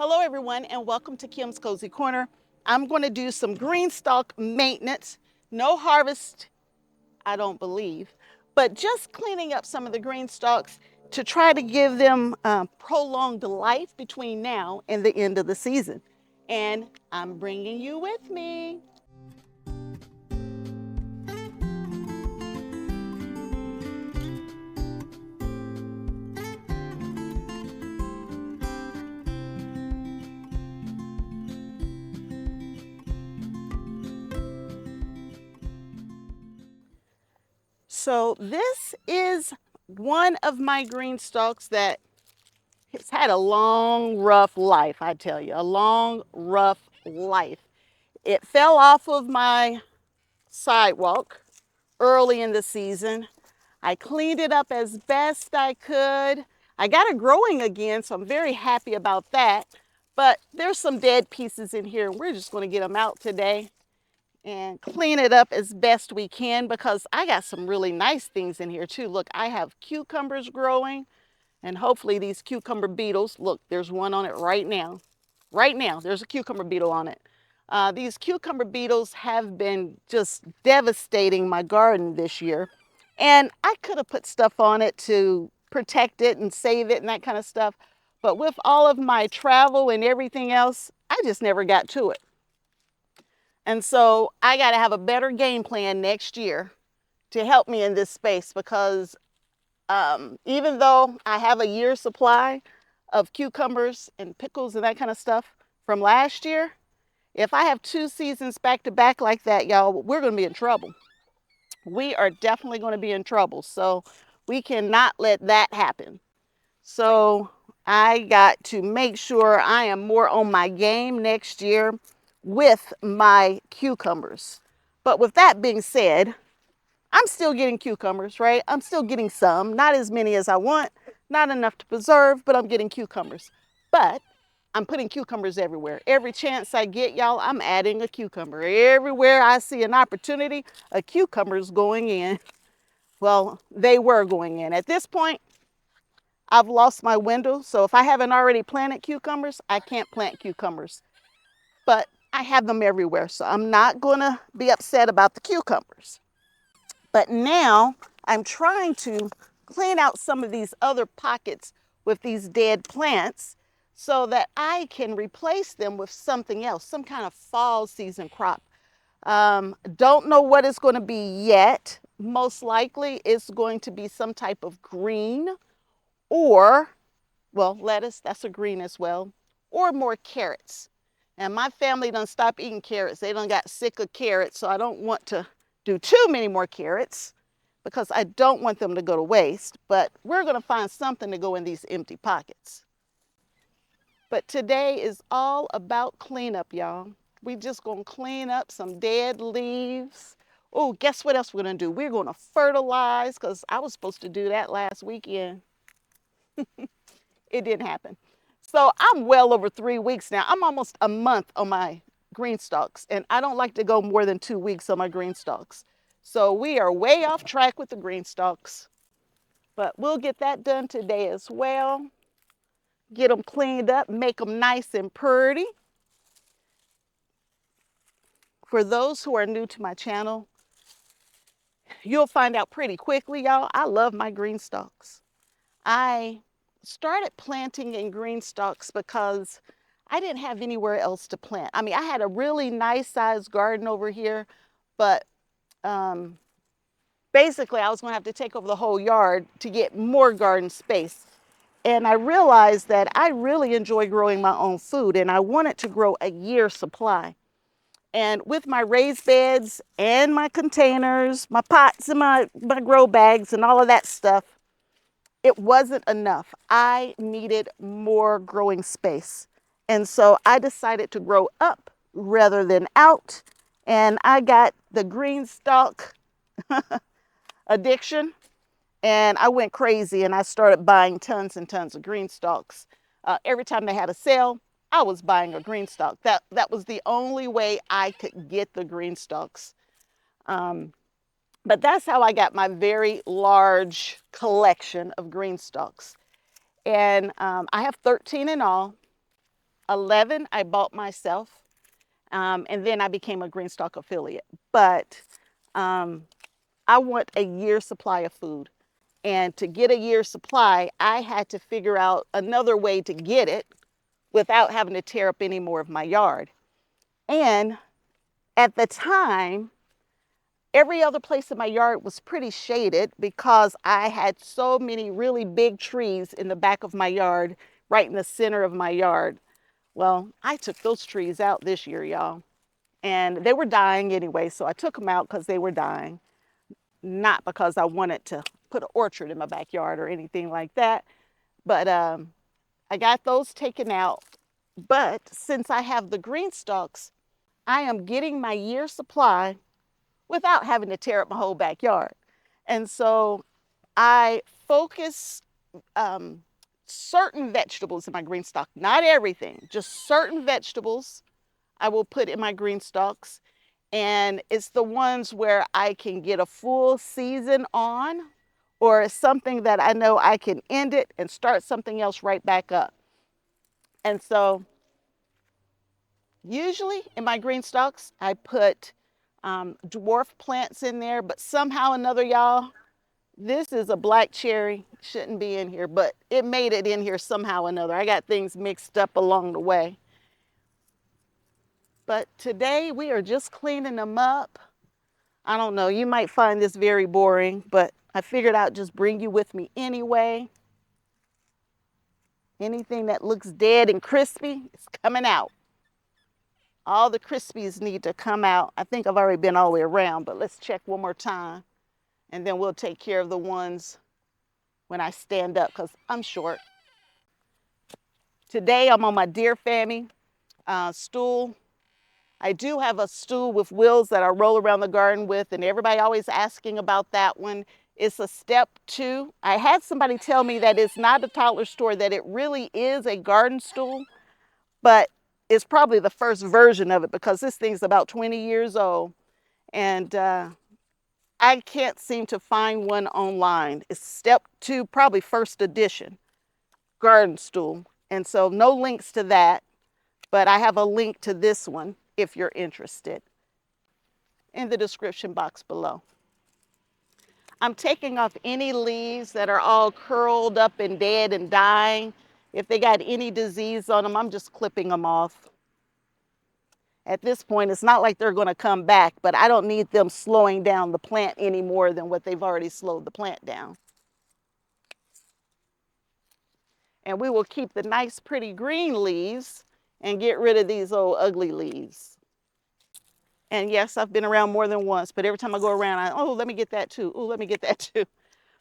Hello everyone and welcome to Kim's Cozy Corner. I'm going to do some GreenStalk maintenance. No harvest, I don't believe, but just cleaning up some of the GreenStalks to try to give them prolonged life between now and the end of the season. And I'm bringing you with me. So this is one of my GreenStalks that has had a long, rough life, I tell you, a long, rough life. It fell off of my sidewalk early in the season. I cleaned it up as best I could. I got it growing again, so I'm very happy about that. But there's some dead pieces in here, and we're just going to get them out today and clean it up as best we can because I got some really nice things in here too. Look, I have cucumbers growing, and hopefully these cucumber beetles, look, there's one on it right now. Right now, there's a cucumber beetle on it. These cucumber beetles have been just devastating my garden this year. And I could have put stuff on it to protect it and save it and that kind of stuff. But with all of my travel and everything else, I just never got to it. And so I got to have a better game plan next year to help me in this space because even though I have a year's supply of cucumbers and pickles and that kind of stuff from last year, if I have 2 seasons back to back like that, y'all, we're going to be in trouble. We are definitely going to be in trouble. So we cannot let that happen. So I got to make sure I am more on my game next year with my cucumbers. But with that being said, I'm still getting cucumbers, right? I'm still getting some, not as many as I want, not enough to preserve, but I'm getting cucumbers. But I'm putting cucumbers everywhere. Every chance I get, y'all, I'm adding a cucumber. Everywhere I see an opportunity, a cucumber's going in. Well, they were going in. At this point, I've lost my window, so if I haven't already planted cucumbers, I can't plant cucumbers. But I have them everywhere, so I'm not gonna be upset about the cucumbers. But now I'm trying to clean out some of these other pockets with these dead plants so that I can replace them with something else, some kind of fall season crop. Don't know what it's going to be yet. Most likely it's going to be some type of green or, well, lettuce, that's a green as well, or more carrots. And my family done stopped eating carrots. They done got sick of carrots, so I don't want to do too many more carrots because I don't want them to go to waste, but we're going to find something to go in these empty pockets. But today is all about cleanup, y'all. We just going to clean up some dead leaves. Oh, guess what else we're going to do? We're going to fertilize because I was supposed to do that last weekend. It didn't happen. So I'm well over 3 weeks now. I'm almost a month on my GreenStalks, and I don't like to go more than 2 weeks on my GreenStalks. So we are way off track with the GreenStalks, but we'll get that done today as well. Get them cleaned up, make them nice and pretty. For those who are new to my channel, you'll find out pretty quickly, y'all, I love my GreenStalks. I started planting in GreenStalks because I didn't have anywhere else to plant. I mean, I had a really nice sized garden over here, but basically I was going to have to take over the whole yard to get more garden space. And I realized that I really enjoy growing my own food and I wanted to grow a year's supply. And with my raised beds and my containers, my pots and my grow bags and all of that stuff, it wasn't enough. I needed more growing space. And so I decided to grow up rather than out. And I got the GreenStalk addiction. And I went crazy and I started buying tons and tons of GreenStalks. Every time they had a sale, I was buying a GreenStalk. That was the only way I could get the GreenStalks. But that's how I got my very large collection of GreenStalks. And I have 13 in all. 11 I bought myself, and then I became a GreenStalk affiliate. But I want a year's supply of food. And to get a year's supply, I had to figure out another way to get it without having to tear up any more of my yard. And at the time, every other place in my yard was pretty shaded because I had so many really big trees in the back of my yard, right in the center of my yard. Well, I took those trees out this year, y'all. And they were dying anyway, so I took them out because they were dying, not because I wanted to put an orchard in my backyard or anything like that. But I got those taken out. But since I have the GreenStalks, I am getting my year supply without having to tear up my whole backyard. And so I focus certain vegetables in my GreenStalk, not everything, just certain vegetables I will put in my GreenStalks. And it's the ones where I can get a full season on, or it's something that I know I can end it and start something else right back up. And so usually in my GreenStalks, I put dwarf plants in there, but somehow or another, y'all, this is a black cherry. Shouldn't be in here, but it made it in here somehow or another. I got things mixed up along the way. But today we are just cleaning them up. I don't know, you might find this very boring, but I figured I'd just bring you with me anyway. Anything that looks dead and crispy is coming out. All the crispies need to come out. I think I've already been all the way around, but let's check one more time. And then we'll take care of the ones when I stand up because I'm short. Today I'm on my Dear Family stool. I do have a stool with wheels that I roll around the garden with, and everybody always asking about that one. It's a step 2. I had somebody tell me that it's not a toddler store, that it really is a garden stool, but it's probably the first version of it because this thing's about 20 years old. And I can't seem to find one online. It's step 2, probably first edition garden stool. And so no links to that, but I have a link to this one if you're interested in the description box below. I'm taking off any leaves that are all curled up and dead and dying. If they got any disease on them, I'm just clipping them off. At this point, it's not like they're going to come back, but I don't need them slowing down the plant any more than what they've already slowed the plant down. And we will keep the nice, pretty green leaves and get rid of these old ugly leaves. And yes, I've been around more than once, but every time I go around, oh, let me get that too. Oh, let me get that too.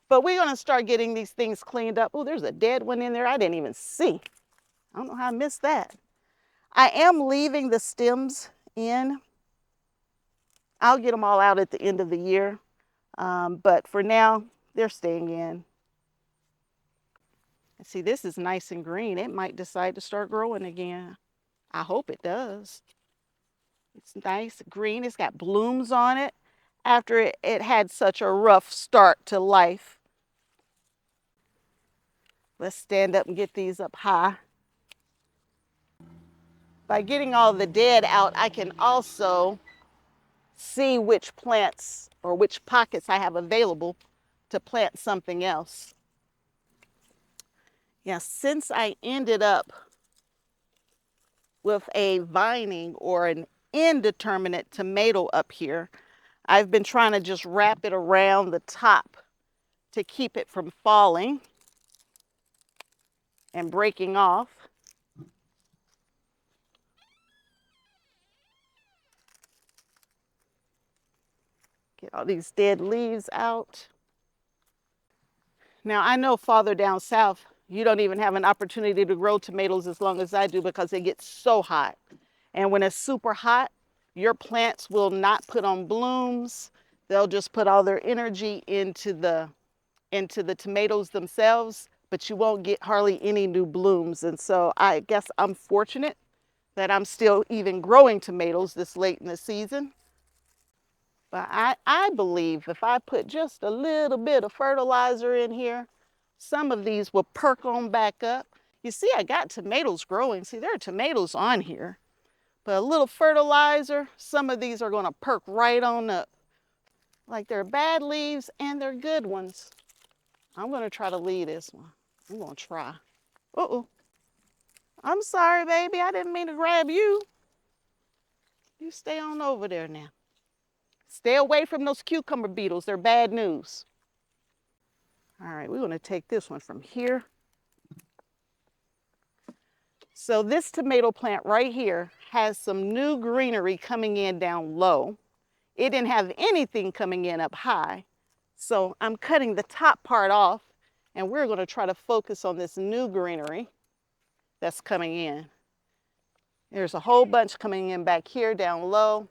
But we're going to start getting these things cleaned up. Oh, there's a dead one in there I didn't even see. I don't know how I missed that. I am leaving the stems in. I'll get them all out at the end of the year. But for now, they're staying in. See, this is nice and green. It might decide to start growing again. I hope it does. It's nice green. It's got blooms on it after it had such a rough start to life. Let's stand up and get these up high. By getting all the dead out, I can also see which plants or which pockets I have available to plant something else. Yeah, since I ended up with a vining or an indeterminate tomato up here, I've been trying to just wrap it around the top to keep it from falling and breaking off. Get all these dead leaves out. Now, I know farther down south, you don't even have an opportunity to grow tomatoes as long as I do because it gets so hot. And when it's super hot, your plants will not put on blooms. They'll just put all their energy into the tomatoes themselves, but you won't get hardly any new blooms. And so I guess I'm fortunate that I'm still even growing tomatoes this late in the season. But I believe if I put just a little bit of fertilizer in here, some of these will perk on back up. You see, I got tomatoes growing. See, there are tomatoes on here. But a little fertilizer, some of these are going to perk right on up. Like they're bad leaves and they're good ones. I'm going to try to leave this one. I'm going to try. Uh-oh. I'm sorry, baby. I didn't mean to grab you. You stay on over there now. Stay away from those cucumber beetles. They're bad news. All right, we're going to take this one from here. So this tomato plant right here has some new greenery coming in down low. It didn't have anything coming in up high. So I'm cutting the top part off and we're going to try to focus on this new greenery that's coming in. There's a whole bunch coming in back here down low.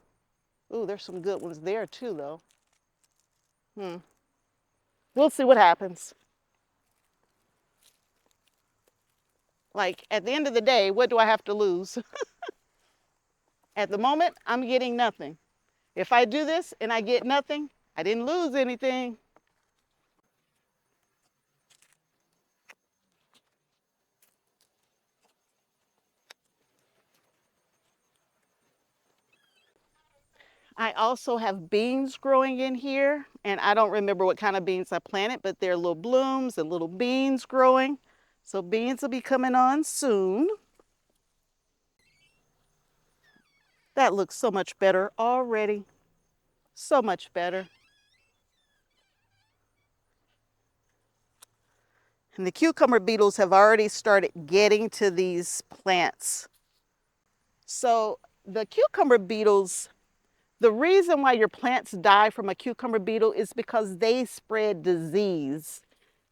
Ooh, there's some good ones there too though. We'll see what happens. Like at the end of the day, what do I have to lose? At the moment, I'm getting nothing. If I do this and I get nothing, I didn't lose anything. I also have beans growing in here, and I don't remember what kind of beans I planted, but they're little blooms and little beans growing. So beans will be coming on soon. That looks so much better already. So much better. And the cucumber beetles have already started getting to these plants. So the cucumber beetles, the reason why your plants die from a cucumber beetle is because they spread disease.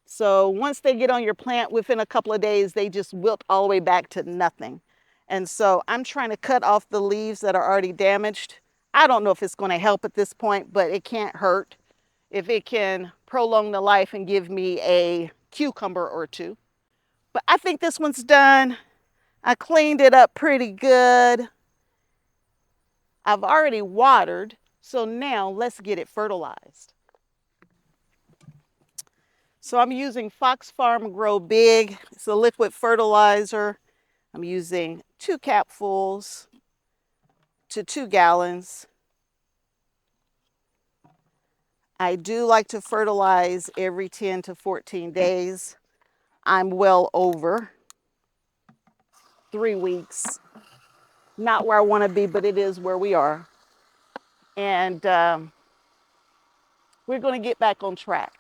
So once they get on your plant, within a couple of days, they just wilt all the way back to nothing. And so I'm trying to cut off the leaves that are already damaged. I don't know if it's going to help at this point, but it can't hurt if it can prolong the life and give me a cucumber or two. But I think this one's done. I cleaned it up pretty good. I've already watered, so now let's get it fertilized. So I'm using Fox Farm Grow Big. It's a liquid fertilizer. I'm using 2 capfuls to 2 gallons. I do like to fertilize every 10 to 14 days. I'm well over 3 weeks. Not where I want to be, but it is where we are. And we're going to get back on track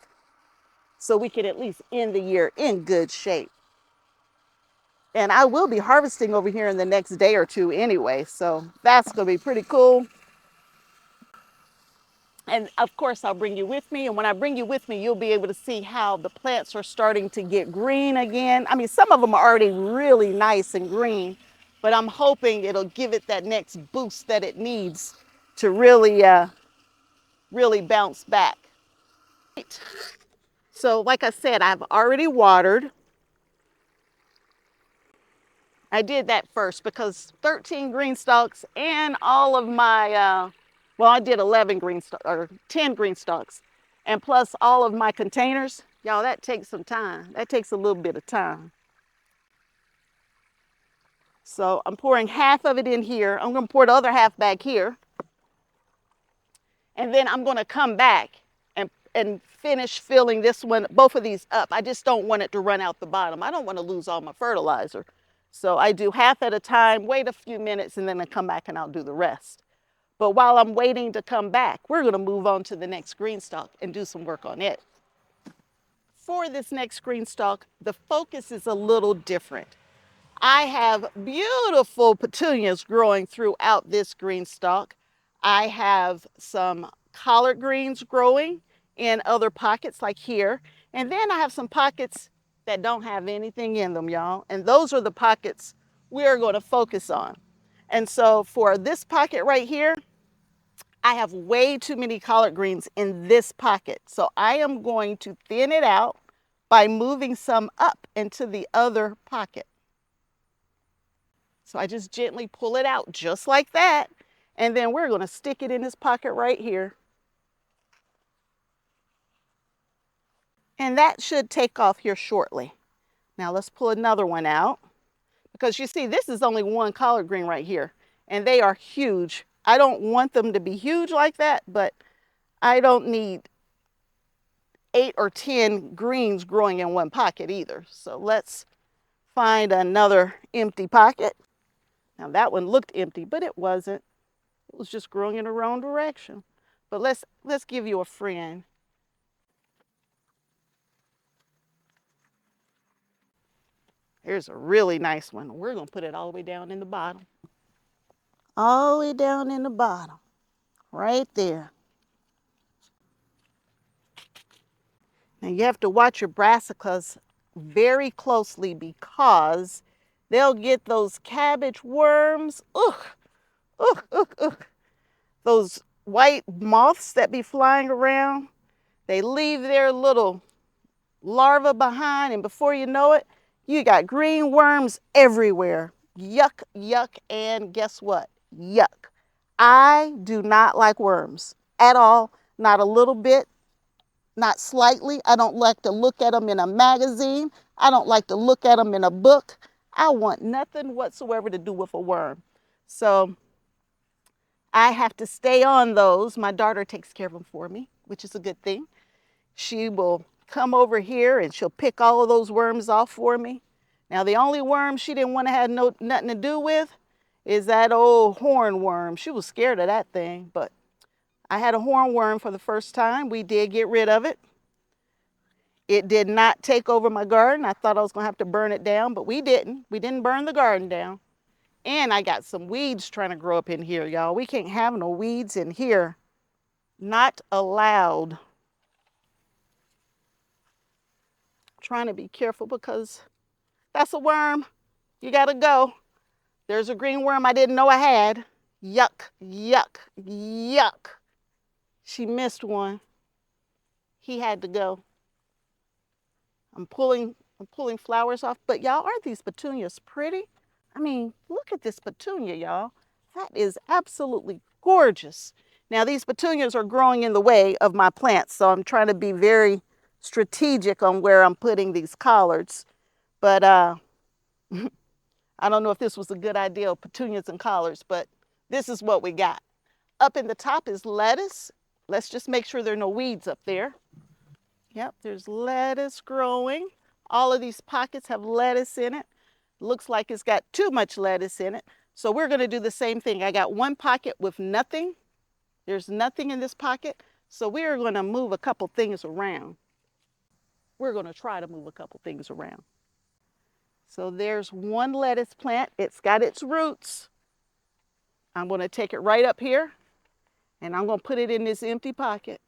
so we can at least end the year in good shape. And I will be harvesting over here in the next day or two anyway, so that's going to be pretty cool. And of course, I'll bring you with me. And when I bring you with me, you'll be able to see how the plants are starting to get green again. I mean, some of them are already really nice and green, but I'm hoping it'll give it that next boost that it needs to really, really bounce back. So like I said, I've already watered. I did that first because 13 Greenstalks and all of my, well, I did 11 Greenstalks, or 10 Greenstalks, and plus all of my containers. Y'all, that takes some time. That takes a little bit of time. So I'm pouring half of it in here. I'm going to pour the other half back here. And then I'm going to come back and finish filling this one, both of these up. I just don't want it to run out the bottom. I don't want to lose all my fertilizer. So I do half at a time, wait a few minutes, and then I come back and I'll do the rest. But while I'm waiting to come back, we're going to move on to the next GreenStalk and do some work on it. For this next GreenStalk, the focus is a little different. I have beautiful petunias growing throughout this GreenStalk. I have some collard greens growing in other pockets like here. And then I have some pockets that don't have anything in them, y'all. And those are the pockets we are going to focus on. And so for this pocket right here, I have way too many collard greens in this pocket. So I am going to thin it out by moving some up into the other pocket. So I just gently pull it out just like that. And then we're going to stick it in this pocket right here. And that should take off here shortly. Now let's pull another one out, because you see this is only one collard green right here, and they are huge. I don't want them to be huge like that, but I don't need 8 or 10 greens growing in one pocket either. So let's find another empty pocket. Now that one looked empty, but it wasn't. It was just growing in the wrong direction. But let's give you a friend. Here's a really nice one. We're gonna put it all the way down in the bottom. All the way down in the bottom, right there. Now you have to watch your brassicas very closely, because they'll get those cabbage worms. Ugh, ugh, ugh, ugh. Those white moths that be flying around. They leave their little larva behind, and before you know it, you got green worms everywhere. Yuck, yuck, and guess what? Yuck. I do not like worms at all, not a little bit, not slightly. I don't like to look at them in a magazine. I don't like to look at them in a book. I want nothing whatsoever to do with a worm. So I have to stay on those. My daughter takes care of them for me, which is a good thing. She will come over here and she'll pick all of those worms off for me. Now, the only worm she didn't want to have nothing to do with is that old hornworm. She was scared of that thing, but I had a hornworm for the first time. We did get rid of it. It did not take over my garden. I thought I was going to have to burn it down, but we didn't. We didn't burn the garden down. And I got some weeds trying to grow up in here, y'all. We can't have no weeds in here. Not allowed. Trying to be careful because that's a worm. You got to go. There's a green worm I didn't know I had. Yuck, yuck, yuck. She missed one. He had to go. I'm pulling flowers off. But y'all, aren't these petunias pretty? I mean, look at this petunia, y'all. That is absolutely gorgeous. Now, these petunias are growing in the way of my plants, so I'm trying to be very strategic on where I'm putting these collards. But I don't know if this was a good idea, petunias and collards, but this is what we got. Up in the top is lettuce. Let's just make sure there are no weeds up there. Yep, there's lettuce growing. All of these pockets have lettuce in it. Looks like it's got too much lettuce in it. So we're going to do the same thing. I got one pocket with nothing. There's nothing in this pocket. So we are going to move a couple things around. We're going to try to move a couple things around. So there's one lettuce plant. It's got its roots. I'm going to take it right up here, and I'm going to put it in this empty pocket.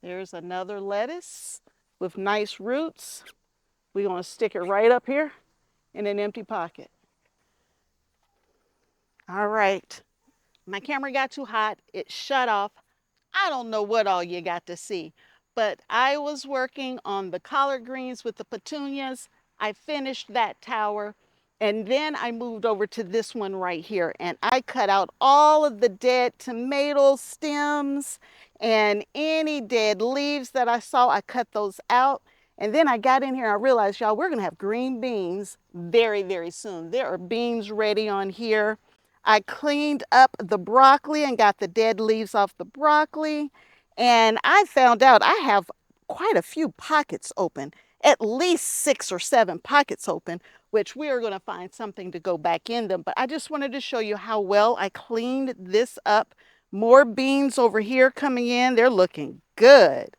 There's another lettuce with nice roots. We're going to stick it right up here in an empty pocket. All right. My camera got too hot. It shut off. I don't know what all you got to see, but I was working on the collard greens with the petunias. I finished that tower, and then I moved over to this one right here, and I cut out all of the dead tomato stems and any dead leaves that I saw. I cut those out. And then I got in here and I realized, y'all, we're going to have green beans very, very soon. There are beans ready on here. I cleaned up the broccoli and got the dead leaves off the broccoli. And I found out I have quite a few pockets open, at least 6 or 7 pockets open, which we are going to find something to go back in them. But I just wanted to show you how well I cleaned this up. More beans over here coming in. They're looking good.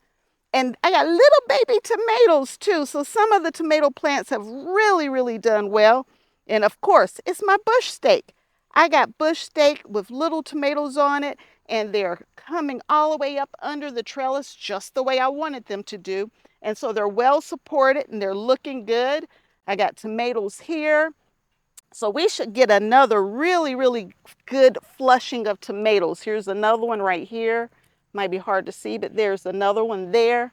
And I got little baby tomatoes too. So some of the tomato plants have really, really done well. And of course, it's my bush steak. I got bush steak with little tomatoes on it, and they're coming all the way up under the trellis just the way I wanted them to do. And so they're well supported and they're looking good. I got tomatoes here. So we should get another really, really good flushing of tomatoes. Here's another one right here. Might be hard to see, but there's another one there.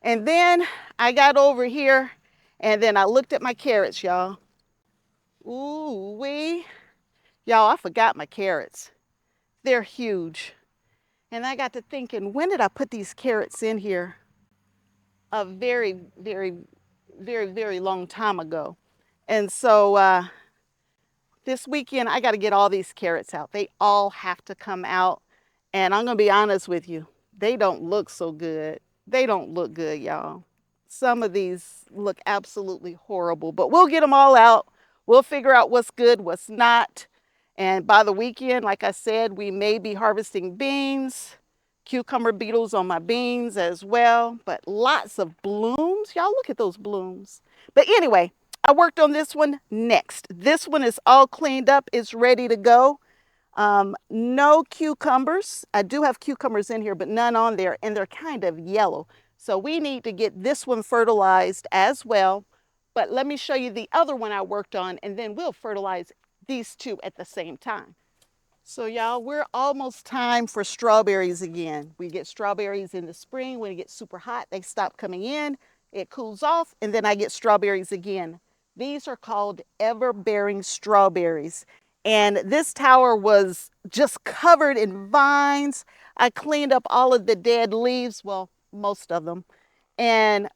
And then I got over here and then I looked at my carrots, y'all. Ooh wee. Y'all, I forgot my carrots. They're huge. And I got to thinking, when did I put these carrots in here? A very, very very, very long time ago. And so this weekend, I got to get all these carrots out. They all have to come out. And I'm going to be honest with you, they don't look so good. They don't look good, y'all. Some of these look absolutely horrible, but we'll get them all out. We'll figure out what's good, what's not. And by the weekend, like I said, we may be harvesting beans, cucumber beetles on my beans as well, but lots of blooms. Y'all look at those blooms. But anyway, I worked on this one next. This one is all cleaned up. It's ready to go. No cucumbers. I do have cucumbers in here, but none on there, and they're kind of yellow. So we need to get this one fertilized as well. But let me show you the other one I worked on, and then we'll fertilize these two at the same time. So y'all, we're almost time for strawberries again. We get strawberries in the spring. When it gets super hot, they stop coming in. It cools off, and then I get strawberries again. These are called ever-bearing strawberries. And this tower was just covered in vines. I cleaned up all of the dead leaves, well, most of them, and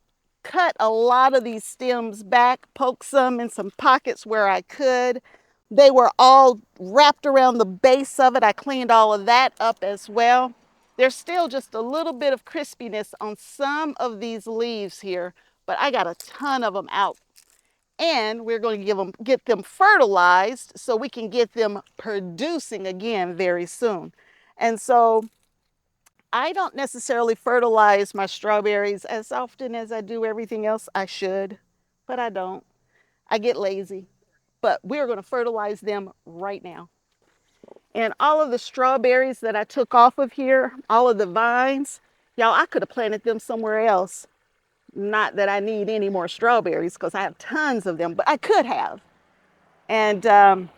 cut a lot of these stems back, poked some in some pockets where I could. They were all wrapped around the base of it. I cleaned all of that up as well. There's still just a little bit of crispiness on some of these leaves here, but I got a ton of them out. And we're going to get them fertilized so we can get them producing again very soon. And so I don't necessarily fertilize my strawberries as often as I do everything else. I should, but I don't. I get lazy. But we're going to fertilize them right now. And all of the strawberries that I took off of here, all of the vines, y'all, I could have planted them somewhere else. Not that I need any more strawberries because I have tons of them, but I could have. And I'm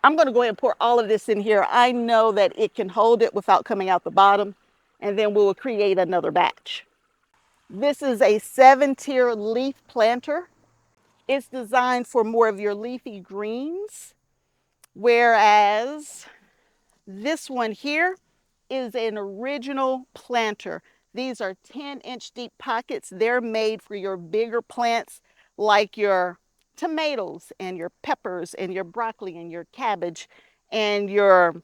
going to go ahead and pour all of this in here. I know that it can hold it without coming out the bottom, and then we will create another batch. This is a 7-tier leaf planter. It's designed for more of your leafy greens, whereas this one here is an original planter. These are 10-inch deep pockets. They're made for your bigger plants like your tomatoes and your peppers and your broccoli and your cabbage and your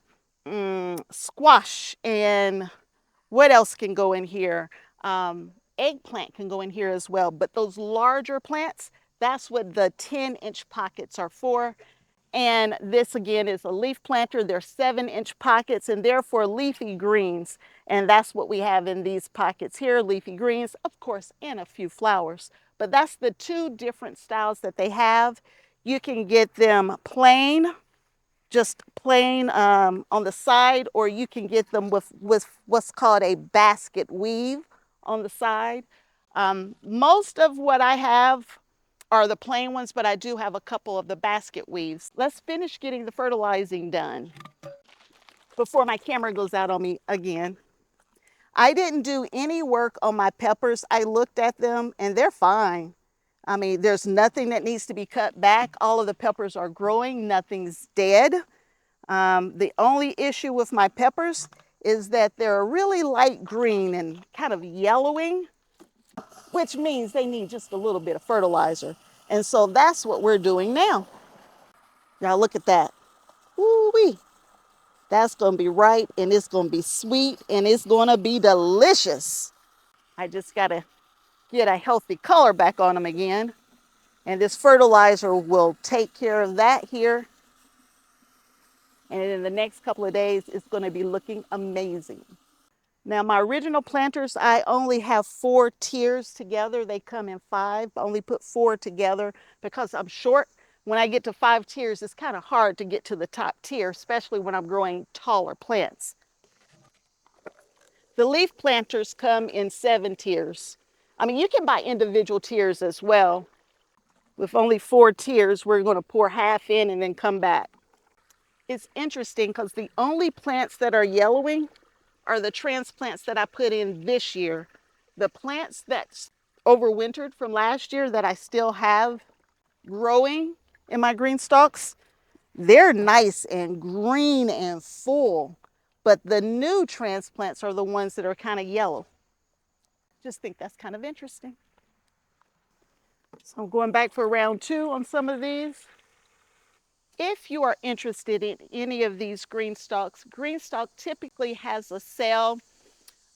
squash, and what else can go in here? Eggplant can go in here as well. But those larger plants, that's what the 10-inch pockets are for. And this again is a leaf planter. They're 7-inch pockets, and they're for leafy greens. And that's what we have in these pockets here, leafy greens, of course, and a few flowers. But that's the two different styles that they have. You can get them plain, just plain on the side, or you can get them with what's called a basket weave on the side. Most of what I have are the plain ones, but I do have a couple of the basket weaves. Let's finish getting the fertilizing done before my camera goes out on me again. I didn't do any work on my peppers. I looked at them and they're fine. I mean, there's nothing that needs to be cut back. All of the peppers are growing, nothing's dead. The only issue with my peppers is that they're really light green and kind of yellowing, which means they need just a little bit of fertilizer. And so that's what we're doing now. Now look at that. Woo-wee. That's going to be ripe, and it's going to be sweet, and it's going to be delicious. I just got to get a healthy color back on them again. And this fertilizer will take care of that here. And in the next couple of days, it's going to be looking amazing. Now, my original planters, I only have 4 tiers together. They come in 5. I only put 4 together because I'm short. When I get to 5 tiers, it's kind of hard to get to the top tier, especially when I'm growing taller plants. The leaf planters come in 7 tiers. I mean, you can buy individual tiers as well. With only 4 tiers, we're going to pour half in and then come back. It's interesting because the only plants that are yellowing are the transplants that I put in this year. The plants that overwintered from last year that I still have growing in my Greenstalks, they're nice and green and full. But the new transplants are the ones that are kind of yellow. Just think that's kind of interesting. So I'm going back for round 2 on some of these. If you are interested in any of these GreenStalks, GreenStalk typically has a sale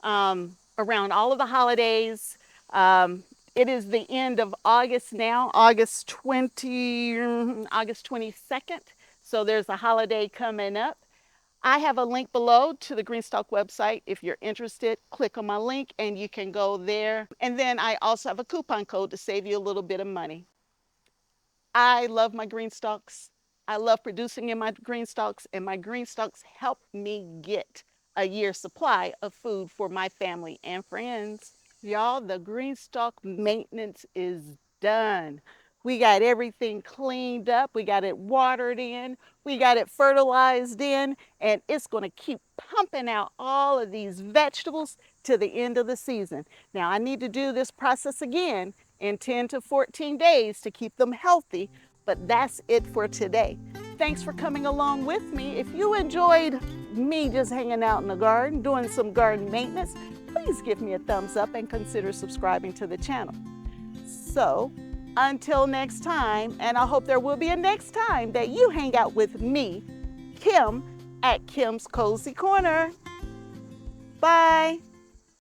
around all of the holidays. It is the end of August now, August 22nd. So there's a holiday coming up. I have a link below to the GreenStalk website. If you're interested, click on my link and you can go there. And then I also have a coupon code to save you a little bit of money. I love my GreenStalks. I love producing in my GreenStalks, and my GreenStalks help me get a year's supply of food for my family and friends. Y'all, the GreenStalk maintenance is done. We got everything cleaned up. We got it watered in. We got it fertilized in, and it's going to keep pumping out all of these vegetables to the end of the season. Now, I need to do this process again in 10 to 14 days to keep them healthy, but that's it for today. Thanks for coming along with me. If you enjoyed me just hanging out in the garden, doing some garden maintenance, please give me a thumbs up and consider subscribing to the channel. So, until next time, and I hope there will be a next time that you hang out with me, Kim, at Kim's Cozy Corner. Bye.